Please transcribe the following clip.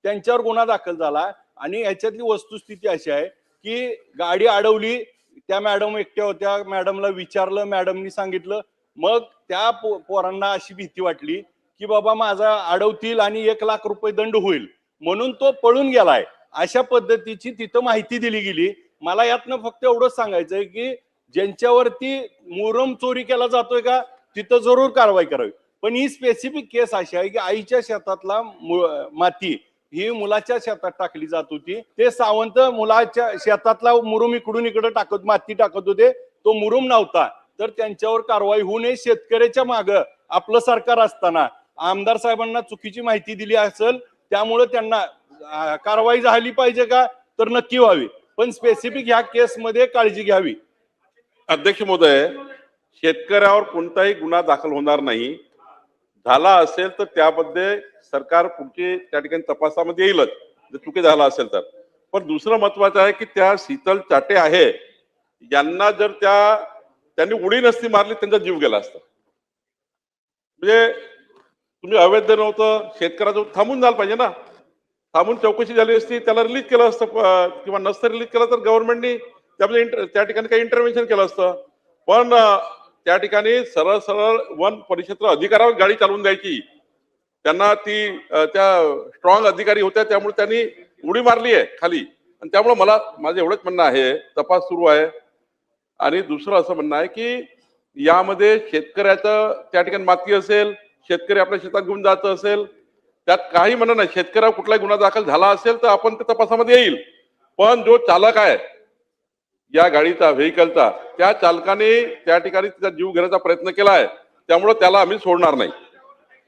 त्यांच्यावर गुन्हा दाखल झाला आणि याच्यातली वस्तुस्थिती अशी आहे की गाडी अडवली, त्या मॅडम एकट्या होत्या, मॅडमला विचारलं, मॅडमनी सांगितलं, मग त्या पोरांना अशी भीती वाटली की बाबा माझा अडवतील आणि 1,00,000 रुपये दंड होईल म्हणून तो पळून गेलाय. अशा पद्धतीची तिथं माहिती दिली गेली. मला यातनं फक्त एवढंच सांगायचंय की ज्यांच्यावरती मुरम चोरी केला जातोय का तिथं जरूर कारवाई करावी, पण ही स्पेसिफिक केस अशी आहे की आईच्या शेतातला माती ही मुलाच्या शेतात टाकली जात होती. ते सावंत मुलाच्या शेतातला मुरुम इकडून इकडे टाकत माती टाकत होते, तो मुरुम नव्हता. तर त्यांच्यावर कारवाई होऊ नये. शेतकऱ्याच्या मागं आपलं सरकार असताना आमदार साहेबांना चुकीची माहिती दिली असेल त्यामुळे त्यांना कारवाई झाली पाहिजे का तर नक्की व्हावी, पण स्पेसिफिक ह्या केसमध्ये काळजी घ्यावी. अध्यक्ष महोदय, शेतकऱ्यावर कोणताही गुन्हा दाखल होणार नाही. झाला असेल तर त्यामध्ये सरकार पुढचे त्या ठिकाणी तपासामध्ये येईलच जर चुकी झाला असेल तर. पण दुसरं महत्वाचं आहे की त्या शीतल चाटे आहे यांना जर त्यांनी उडी नसती मारली त्यांचा जीव गेला असता. म्हणजे तुम्ही अवैध नव्हतं, शेतकऱ्याचं थांबून झालं पाहिजे ना, थांबून चौकशी झाली असती, त्याला रिलीज केलं असतं किंवा नसतं रिलीज केलं तर गव्हर्नमेंटनी त्यामध्ये त्या ठिकाणी काही इंटरव्हेन्शन केलं असतं. पण त्या ठिकाणी सरळ सरळ वन परिक्षेत्र अधिकाऱ्यावर गाडी चालवून द्यायची. त्यांना ती त्या स्ट्रॉंग अधिकारी होत्या त्यामुळे त्यांनी उडी मारली आहे खाली. आणि त्यामुळे माझं एवढंच म्हणणं आहे, तपास सुरू आहे. आणि दुसरं असं म्हणणं आहे की यामध्ये शेतकऱ्याचं त्या ठिकाणी माती असेल, शेतकरी आपल्या शेतात घेऊन जायचं असेल, त्यात काही म्हणणं नाही. शेतकऱ्यावर कुठलाही गुन्हा दाखल झाला असेल तर आपण त्या तपासामध्ये येईल. पण जो चालक आहे या गाडीचा व्हेकलचा, त्या चालकाने त्या ठिकाणी त्याचा जीव घेण्याचा प्रयत्न केला आहे, त्यामुळे त्याला आम्ही सोडणार नाही.